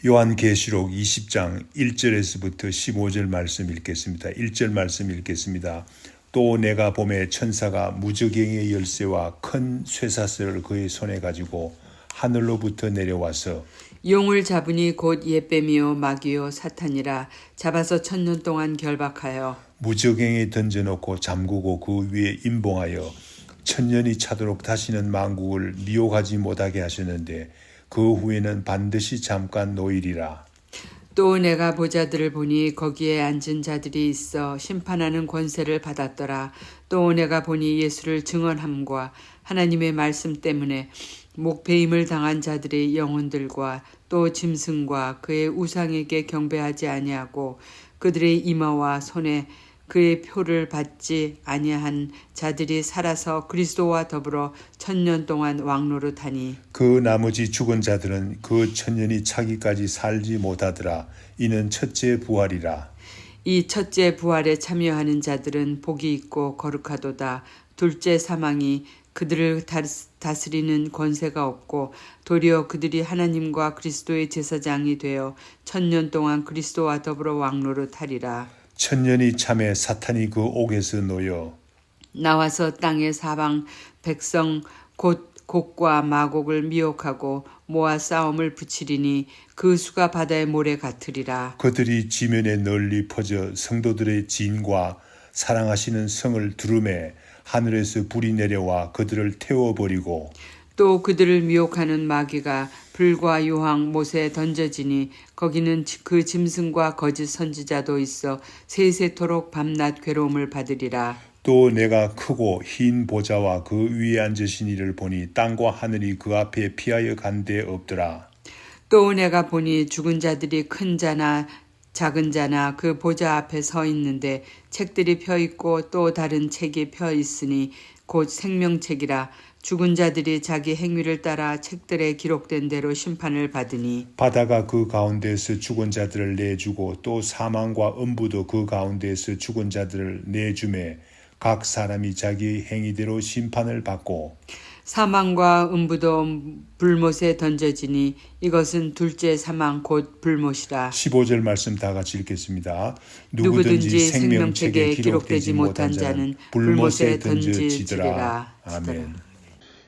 요한계시록 20장 1절에서부터 15절 말씀 읽겠습니다. 1절 말씀 읽겠습니다. 또 내가 봄에 천사가 무저갱의 열쇠와 큰 쇠사슬을 그의 손에 가지고 하늘로부터 내려와서 용을 잡으니 곧 옛뱀이요 마귀요 사탄이라 잡아서 1000년 동안 결박하여 무저갱에 던져놓고 잠그고 그 위에 임봉하여 1000년이 차도록 다시는 만국을 미혹하지 못하게 하셨는데 그 후에는 반드시 잠깐 노일이라. 또 내가 보자들을 보니 거기에 앉은 자들이 있어 심판하는 권세를 받았더라. 또 내가 보니 예수를 증언함과 하나님의 말씀 때문에 목배임을 당한 자들의 영혼들과 또 짐승과 그의 우상에게 경배하지 아니하고 그들의 이마와 손에 그의 표를 받지 아니한 자들이 살아서 그리스도와 더불어 1000년 동안 왕노릇하니 그 나머지 죽은 자들은 그 1000년이 차기까지 살지 못하더라. 이는 첫째 부활이라. 이 첫째 부활에 참여하는 자들은 복이 있고 거룩하도다. 둘째 사망이 그들을 다스리는 권세가 없고 도리어 그들이 하나님과 그리스도의 제사장이 되어 1000년 동안 그리스도와 더불어 왕노릇하리라. 1000년이 참에 사탄이 그 옥에서 놓여 나와서 땅의 사방 백성 곧 곡과 마곡을 미혹하고 모아 싸움을 붙이리니 그 수가 바다의 모래 같으리라. 그들이 지면에 널리 퍼져 성도들의 진과 사랑하시는 성을 두루매 하늘에서 불이 내려와 그들을 태워버리고 또 그들을 미혹하는 마귀가 불과 유황 못에 던져지니 거기는 그 짐승과 거짓 선지자도 있어 세세토록 밤낮 괴로움을 받으리라. 또 내가 크고 흰 보좌와 그 위에 앉으신 이를 보니 땅과 하늘이 그 앞에 피하여 간 데 없더라. 또 내가 보니 죽은 자들이 큰 자나 작은 자나 그 보좌 앞에 서 있는데 책들이 펴 있고 또 다른 책이 펴 있으니 곧 생명책이라. 죽은 자들이 자기 행위를 따라 책들에 기록된 대로 심판을 받으니 바다가 그 가운데에서 죽은 자들을 내주고 또 사망과 음부도 그 가운데에서 죽은 자들을 내주매 각 사람이 자기 행위대로 심판을 받고 사망과 음부도 불못에 던져지니 이것은 둘째 사망 곧 불못이라. 15절 말씀 다 같이 읽겠습니다. 누구든지 생명책에 기록되지 못한 자는 불못에 던져지리라. 아멘.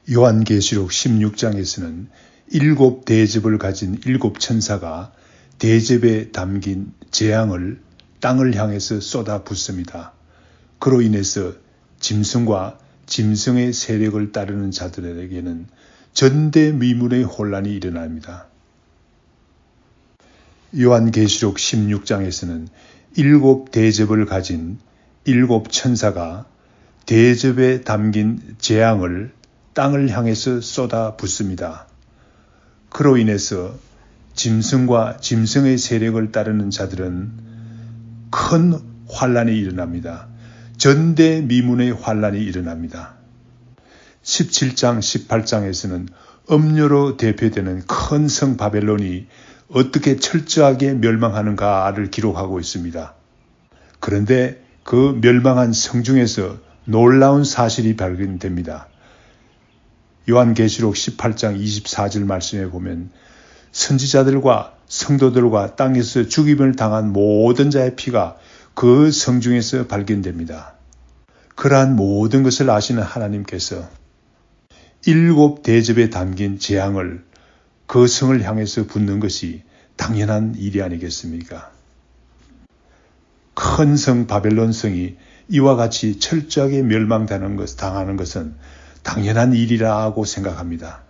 요한계시록 16장에서는 7 대접을 가진 7 천사가 대접에 담긴 재앙을 땅을 향해서 쏟아 붓습니다. 그로 인해서 짐승과 짐승의 세력을 따르는 자들에게는 전대미문의 혼란이 일어납니다. 요한계시록 16장에서는 7 대접을 가진 7 천사가 대접에 담긴 재앙을 땅을 향해서 쏟아 붓습니다. 그로 인해서 짐승과 짐승의 세력을 따르는 자들은 큰 환란이 일어납니다. 전대미문의 환란이 일어납니다. 17장, 18장에서는 음료로 대표되는 큰 성 바벨론이 어떻게 철저하게 멸망하는가를 기록하고 있습니다. 그런데 그 멸망한 성 중에서 놀라운 사실이 발견됩니다. 요한계시록 18장 24절 말씀에 보면 선지자들과 성도들과 땅에서 죽임을 당한 모든 자의 피가 그 성 중에서 발견됩니다. 그러한 모든 것을 아시는 하나님께서 7 대접에 담긴 재앙을 그 성을 향해서 붓는 것이 당연한 일이 아니겠습니까? 큰 성 바벨론 성이 이와 같이 철저하게 멸망당하는 것은 당연한 일이라고 생각합니다.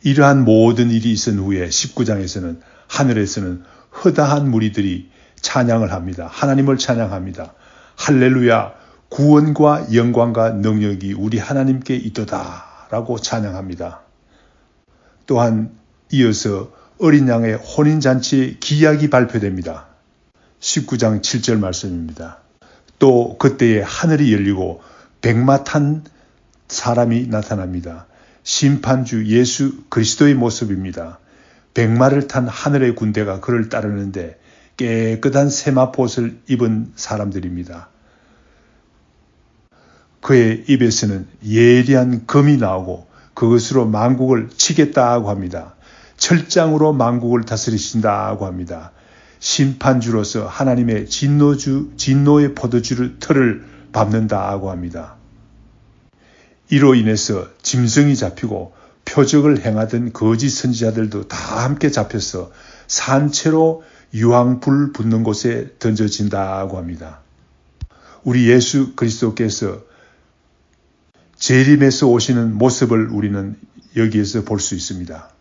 이러한 모든 일이 있은 후에 19장에서는 하늘에서는 허다한 무리들이 찬양을 합니다. 하나님을 찬양합니다. 할렐루야, 구원과 영광과 능력이 우리 하나님께 있도다 라고 찬양합니다. 또한 이어서 어린 양의 혼인잔치의 기약이 발표됩니다. 19장 7절 말씀입니다. 또 그때에 하늘이 열리고 백마 탄 사람이 나타납니다. 심판주 예수 그리스도의 모습입니다. 백마를 탄 하늘의 군대가 그를 따르는데 깨끗한 세마포옷을 입은 사람들입니다. 그의 입에서는 예리한 검이 나오고 그것으로 만국을 치겠다고 합니다. 철장으로 만국을 다스리신다고 합니다. 심판주로서 하나님의 진노의 포도주를 틀을 밟는다고 합니다. 이로 인해서 짐승이 잡히고 표적을 행하던 거짓 선지자들도 다 함께 잡혀서 산채로 유황불 붙는 곳에 던져진다고 합니다. 우리 예수 그리스도께서 재림에서 오시는 모습을 우리는 여기에서 볼 수 있습니다.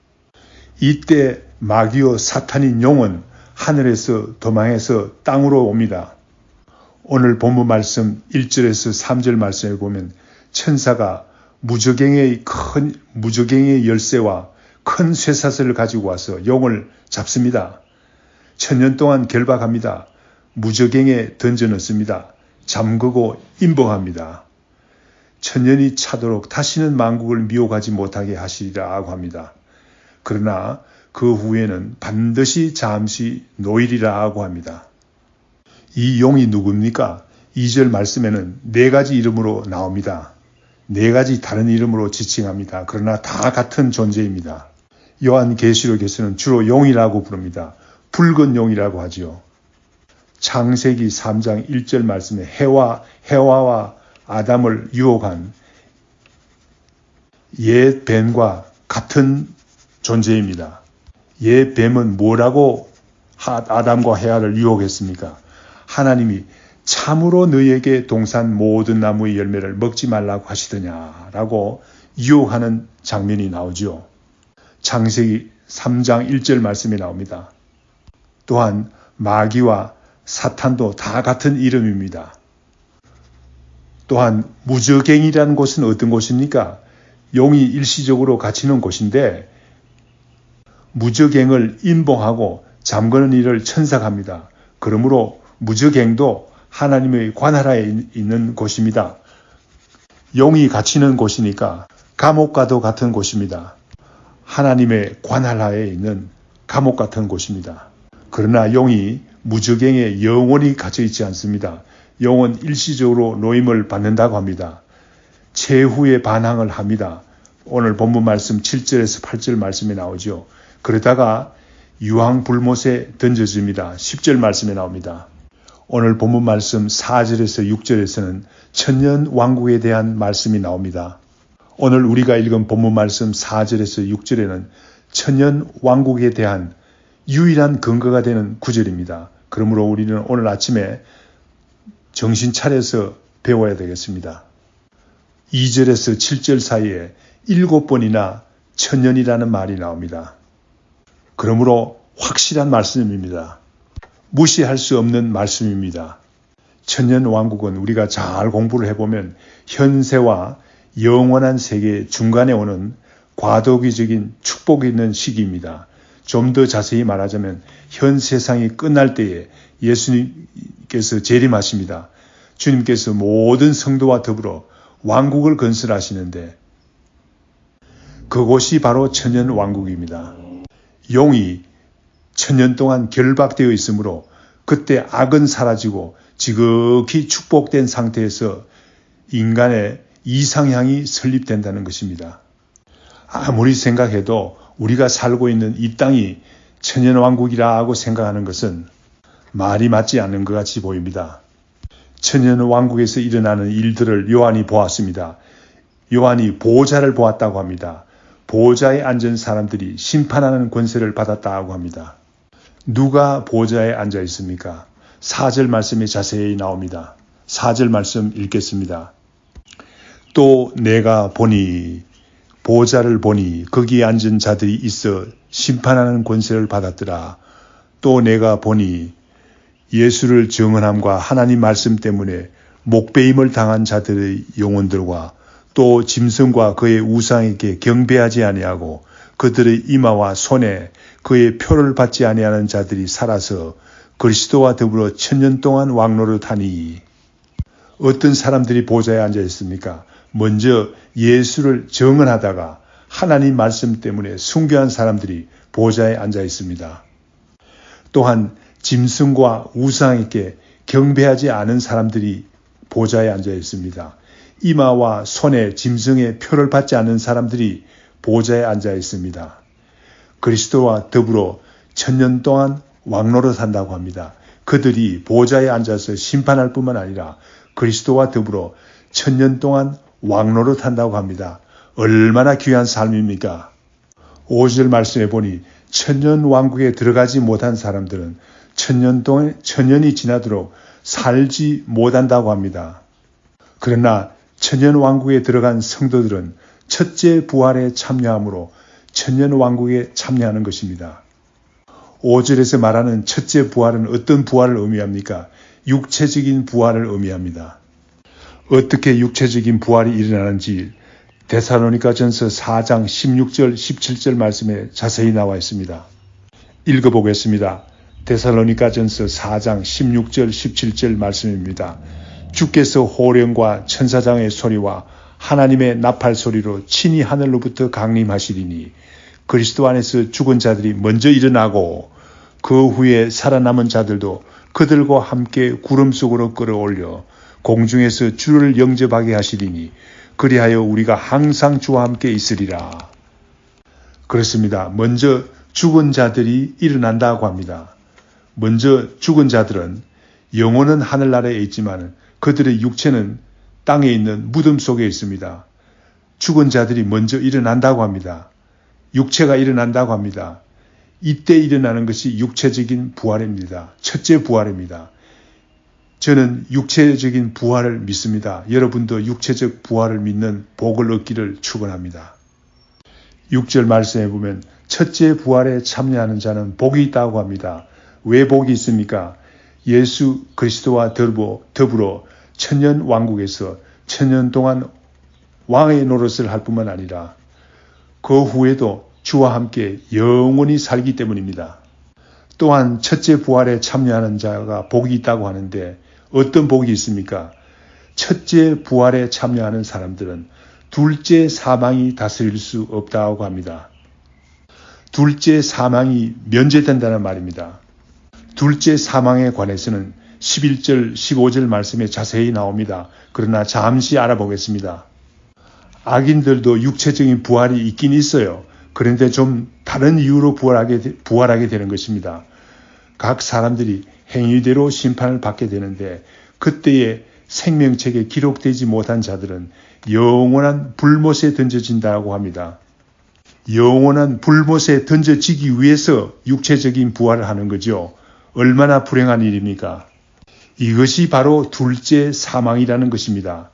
이때 마귀와 사탄인 용은 하늘에서 도망해서 땅으로 옵니다. 오늘 본문 말씀 1절에서 3절 말씀에 보면 천사가 무저갱의 열쇠와 큰 쇠사슬을 가지고 와서 용을 잡습니다. 1000년 동안 결박합니다. 무저갱에 던져 넣습니다. 잠그고 임봉합니다. 1000년이 차도록 다시는 만국을 미혹하지 못하게 하시리라고 합니다. 그러나 그 후에는 반드시 잠시 노일이라고 합니다. 이 용이 누굽니까? 2절 말씀에는 4가지 이름으로 나옵니다. 4가지 다른 이름으로 지칭합니다. 그러나 다 같은 존재입니다. 요한계시록에서는 주로 용이라고 부릅니다. 붉은 용이라고 하지요. 창세기 3장 1절 말씀에 해와와 아담을 유혹한 옛 뱀과 같은 존재입니다. 옛 뱀은 뭐라고 아담과 해와를 유혹했습니까? 하나님이 참으로 너희에게 동산 모든 나무의 열매를 먹지 말라고 하시더냐라고 유혹하는 장면이 나오죠. 창세기 3장 1절 말씀이 나옵니다. 또한 마귀와 사탄도 다 같은 이름입니다. 또한 무저갱이라는 곳은 어떤 곳입니까? 용이 일시적으로 갇히는 곳인데 무저갱을 임봉하고 잠그는 일을 천사합니다. 그러므로 무저갱도 하나님의 관할하에 있는 곳입니다. 용이 갇히는 곳이니까 감옥과도 같은 곳입니다. 하나님의 관할하에 있는 감옥 같은 곳입니다. 그러나 용이 무저갱에 영원히 갇혀 있지 않습니다. 용은 일시적으로 노임을 받는다고 합니다. 최후의 반항을 합니다. 오늘 본문 말씀 7절에서 8절 말씀에 나오죠. 그러다가 유황불못에 던져집니다. 10절 말씀에 나옵니다. 오늘 본문 말씀 4절에서 6절에서는 천년 왕국에 대한 말씀이 나옵니다. 오늘 우리가 읽은 본문 말씀 4절에서 6절에는 천년 왕국에 대한 유일한 근거가 되는 구절입니다. 그러므로 우리는 오늘 아침에 정신 차려서 배워야 되겠습니다. 2절에서 7절 사이에 7번이나 천년이라는 말이 나옵니다. 그러므로 확실한 말씀입니다. 무시할 수 없는 말씀입니다. 천년 왕국은 우리가 잘 공부를 해보면 현세와 영원한 세계 중간에 오는 과도기적인 축복이 있는 시기입니다. 좀 더 자세히 말하자면 현 세상이 끝날 때에 예수님께서 재림하십니다. 주님께서 모든 성도와 더불어 왕국을 건설하시는데 그곳이 바로 천년 왕국입니다. 용이 천년 동안 결박되어 있으므로 그때 악은 사라지고 지극히 축복된 상태에서 인간의 이상향이 설립된다는 것입니다. 아무리 생각해도 우리가 살고 있는 이 땅이 천년왕국이라고 생각하는 것은 말이 맞지 않는 것 같이 보입니다. 천년왕국에서 일어나는 일들을 요한이 보았습니다. 요한이 보호자를 보았다고 합니다. 보호자에 앉은 사람들이 심판하는 권세를 받았다고 합니다. 누가 보호자에 앉아 있습니까? 4절 말씀이 자세히 나옵니다. 4절 말씀 읽겠습니다. 또 내가 보니 보호자를 보니 거기에 앉은 자들이 있어 심판하는 권세를 받았더라. 또 내가 보니 예수를 증언함과 하나님 말씀 때문에 목배임을 당한 자들의 영혼들과 또 짐승과 그의 우상에게 경배하지 아니하고 그들의 이마와 손에 그의 표를 받지 아니하는 자들이 살아서 그리스도와 더불어 천년 동안 왕노릇하니. 어떤 사람들이 보좌에 앉아 있습니까? 먼저 예수를 증언하다가 하나님 말씀 때문에 순교한 사람들이 보좌에 앉아 있습니다. 또한 짐승과 우상에게 경배하지 않은 사람들이 보좌에 앉아 있습니다. 이마와 손에 짐승의 표를 받지 않는 사람들이 보좌에 앉아 있습니다. 그리스도와 더불어 1000년 동안 왕노릇한다고 합니다. 그들이 보좌에 앉아서 심판할 뿐만 아니라 그리스도와 더불어 1000년 동안 왕노릇한다고 합니다. 얼마나 귀한 삶입니까? 5절 말씀에 보니 천년 왕국에 들어가지 못한 사람들은 천년이 지나도록 살지 못한다고 합니다. 그러나 천년 왕국에 들어간 성도들은 첫째 부활에 참여함으로 천년 왕국에 참여하는 것입니다. 5절에서 말하는 첫째 부활은 어떤 부활을 의미합니까? 육체적인 부활을 의미합니다. 어떻게 육체적인 부활이 일어나는지 데살로니가전서 4장 16절 17절 말씀에 자세히 나와 있습니다. 읽어보겠습니다. 데살로니가전서 4장 16절 17절 말씀입니다. 주께서 호령과 천사장의 소리와 하나님의 나팔 소리로 친히 하늘로부터 강림하시리니 그리스도 안에서 죽은 자들이 먼저 일어나고 그 후에 살아남은 자들도 그들과 함께 구름 속으로 끌어올려 공중에서 주를 영접하게 하시리니 그리하여 우리가 항상 주와 함께 있으리라. 그렇습니다. 먼저 죽은 자들이 일어난다고 합니다. 먼저 죽은 자들은 영혼은 하늘나라에 있지만 그들의 육체는 땅에 있는 무덤 속에 있습니다. 죽은 자들이 먼저 일어난다고 합니다. 육체가 일어난다고 합니다. 이때 일어나는 것이 육체적인 부활입니다. 첫째 부활입니다. 저는 육체적인 부활을 믿습니다. 여러분도 육체적 부활을 믿는 복을 얻기를 축원합니다. 6절 말씀에 보면 첫째 부활에 참여하는 자는 복이 있다고 합니다. 왜 복이 있습니까? 예수 그리스도와 더불어 천년 왕국에서 천년 동안 왕의 노릇을 할 뿐만 아니라 그 후에도 주와 함께 영원히 살기 때문입니다. 또한 첫째 부활에 참여하는 자가 복이 있다고 하는데 어떤 복이 있습니까? 첫째 부활에 참여하는 사람들은 둘째 사망이 다스릴 수 없다고 합니다. 둘째 사망이 면제된다는 말입니다. 둘째 사망에 관해서는 11절, 15절 말씀에 자세히 나옵니다. 그러나 잠시 알아보겠습니다. 악인들도 육체적인 부활이 있긴 있어요. 그런데 좀 다른 이유로 부활하게 되는 것입니다. 각 사람들이 행위대로 심판을 받게 되는데 그때의 생명책에 기록되지 못한 자들은 영원한 불못에 던져진다고 합니다. 영원한 불못에 던져지기 위해서 육체적인 부활을 하는 거죠. 얼마나 불행한 일입니까? 이것이 바로 둘째 사망이라는 것입니다.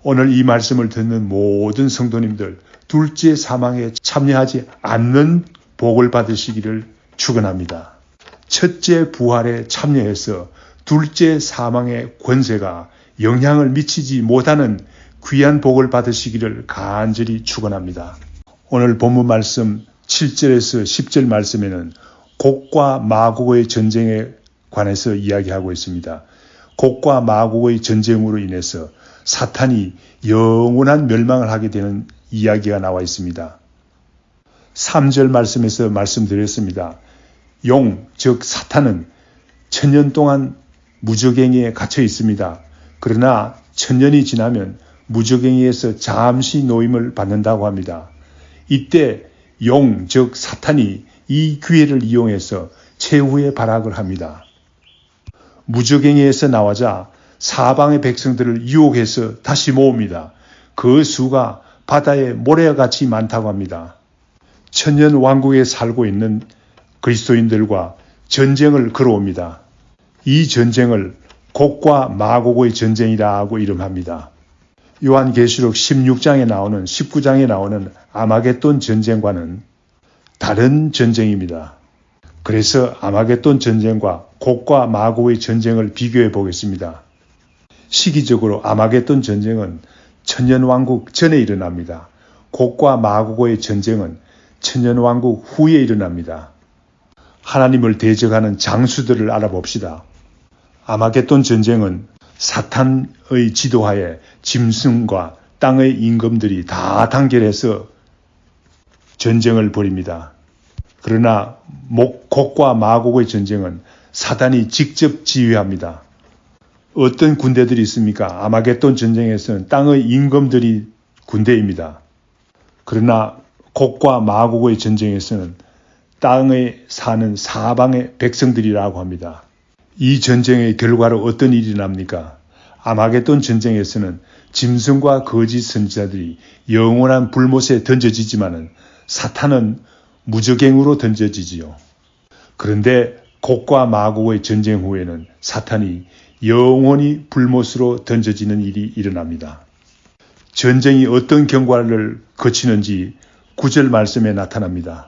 오늘 이 말씀을 듣는 모든 성도님들, 둘째 사망에 참여하지 않는 복을 받으시기를 축원합니다. 첫째 부활에 참여해서 둘째 사망의 권세가 영향을 미치지 못하는 귀한 복을 받으시기를 간절히 축원합니다. 오늘 본문 말씀 7절에서 10절 말씀에는 곡과 마곡의 전쟁에 관해서 이야기하고 있습니다. 곡과 마곡의 전쟁으로 인해서 사탄이 영원한 멸망을 하게 되는 이야기가 나와 있습니다. 3절 말씀에서 말씀드렸습니다. 용, 즉 사탄은 천년 동안 무저갱이에 갇혀 있습니다. 그러나 천년이 지나면 무저갱이에서 잠시 노임을 받는다고 합니다. 이때 용, 즉 사탄이 이 기회를 이용해서 최후의 발악을 합니다. 무저갱이에서 나와자 사방의 백성들을 유혹해서 다시 모읍니다. 그 수가 바다의 모래같이 많다고 합니다. 천년 왕국에 살고 있는 그리스도인들과 전쟁을 걸어옵니다. 이 전쟁을 곡과 마곡의 전쟁이라고 이름합니다. 요한계시록 16장에 나오는 19장에 나오는 아마겟돈 전쟁과는 다른 전쟁입니다. 그래서 아마겟돈 전쟁과 곡과 마곡의 전쟁을 비교해 보겠습니다. 시기적으로 아마겟돈 전쟁은 천년왕국 전에 일어납니다. 곡과 마곡의 전쟁은 천년왕국 후에 일어납니다. 하나님을 대적하는 장수들을 알아봅시다. 아마겟돈 전쟁은 사탄의 지도하에 짐승과 땅의 임금들이 다 단결해서 전쟁을 벌입니다. 그러나 곡과 마곡의 전쟁은 사탄이 직접 지휘합니다. 어떤 군대들이 있습니까? 아마겟돈 전쟁에서는 땅의 임금들이 군대입니다. 그러나 곡과 마곡의 전쟁에서는 땅에 사는 사방의 백성들이라고 합니다. 이 전쟁의 결과로 어떤 일이 납니까? 아마겟돈 전쟁에서는 짐승과 거짓 선지자들이 영원한 불못에 던져지지만은 사탄은 무적행으로 던져지지요. 그런데 곡과 마곡의 전쟁 후에는 사탄이 영원히 불못으로 던져지는 일이 일어납니다. 전쟁이 어떤 경과를 거치는지 9절 말씀에 나타납니다.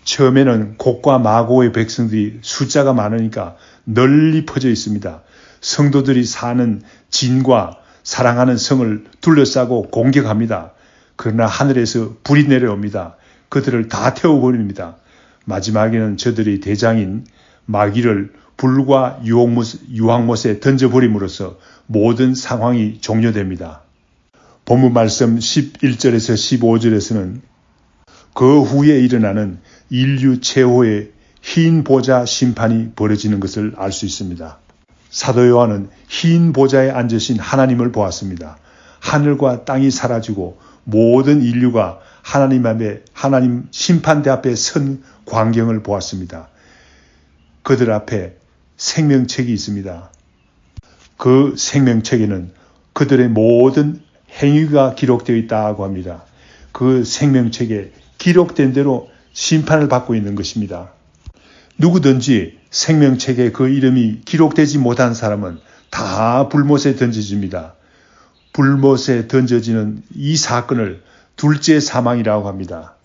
처음에는 곡과 마고의 백성들이 숫자가 많으니까 널리 퍼져 있습니다. 성도들이 사는 진과 사랑하는 성을 둘러싸고 공격합니다. 그러나 하늘에서 불이 내려옵니다. 그들을 다 태워버립니다. 마지막에는 저들의 대장인 마귀를 불과 유황못에 던져버림으로써 모든 상황이 종료됩니다. 본문 말씀 11절에서 15절에서는 그 후에 일어나는 인류 최후의 흰 보좌 심판이 벌어지는 것을 알 수 있습니다. 사도 요한은 흰 보좌에 앉으신 하나님을 보았습니다. 하늘과 땅이 사라지고 모든 인류가 하나님 심판대 앞에 선 광경을 보았습니다. 그들 앞에 생명책이 있습니다. 그 생명책에는 그들의 모든 행위가 기록되어 있다고 합니다. 그 생명책에 기록된 대로 심판을 받고 있는 것입니다. 누구든지 생명책에 그 이름이 기록되지 못한 사람은 다 불못에 던져집니다. 불못에 던져지는 이 사건을 둘째 사망이라고 합니다.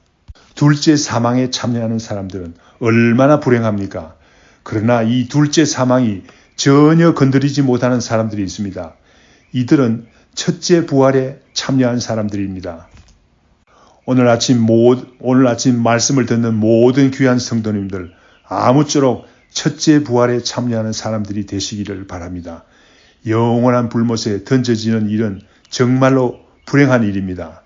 둘째 사망에 참여하는 사람들은 얼마나 불행합니까? 그러나 이 둘째 사망이 전혀 건드리지 못하는 사람들이 있습니다. 이들은 첫째 부활에 참여한 사람들입니다. 오늘 아침 말씀을 듣는 모든 귀한 성도님들, 아무쪼록 첫째 부활에 참여하는 사람들이 되시기를 바랍니다. 영원한 불못에 던져지는 일은 정말로 불행한 일입니다.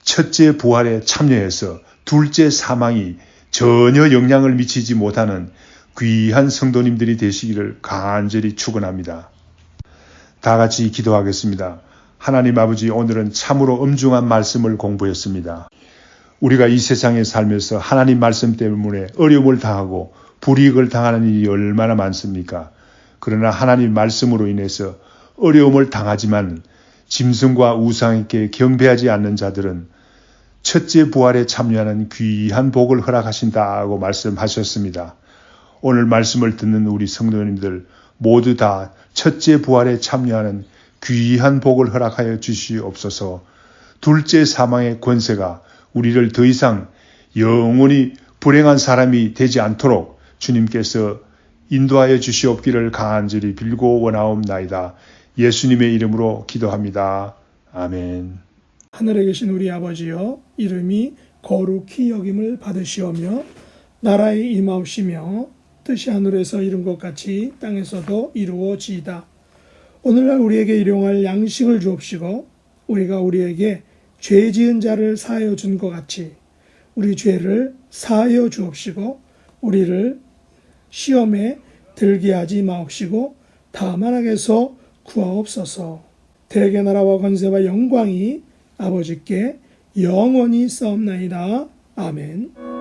첫째 부활에 참여해서 둘째 사망이 전혀 영향을 미치지 못하는 귀한 성도님들이 되시기를 간절히 축원합니다. 다 같이 기도하겠습니다. 하나님 아버지, 오늘은 참으로 엄중한 말씀을 공부했습니다. 우리가 이 세상에 살면서 하나님 말씀 때문에 어려움을 당하고 불이익을 당하는 일이 얼마나 많습니까? 그러나 하나님 말씀으로 인해서 어려움을 당하지만 짐승과 우상에게 경배하지 않는 자들은 첫째 부활에 참여하는 귀한 복을 허락하신다고 말씀하셨습니다. 오늘 말씀을 듣는 우리 성도님들 모두 다 첫째 부활에 참여하는 귀한 복을 허락하여 주시옵소서. 둘째 사망의 권세가 우리를 더 이상 영원히 불행한 사람이 되지 않도록 주님께서 인도하여 주시옵기를 간절히 빌고 원하옵나이다. 예수님의 이름으로 기도합니다. 아멘. 하늘에 계신 우리 아버지여, 이름이 거룩히 여김을 받으시오며 나라에 임하옵시며 뜻이 하늘에서 이룬 것 같이 땅에서도 이루어지이다. 오늘날 우리에게 일용할 양식을 주옵시고 우리가 우리에게 죄 지은 자를 사하여 준 것 같이 우리 죄를 사하여 주옵시고 우리를 시험에 들게 하지 마옵시고 다만 악에서 구하옵소서. 대개 나라와 권세와 영광이 아버지께 영원히 싸움나이다. 아멘.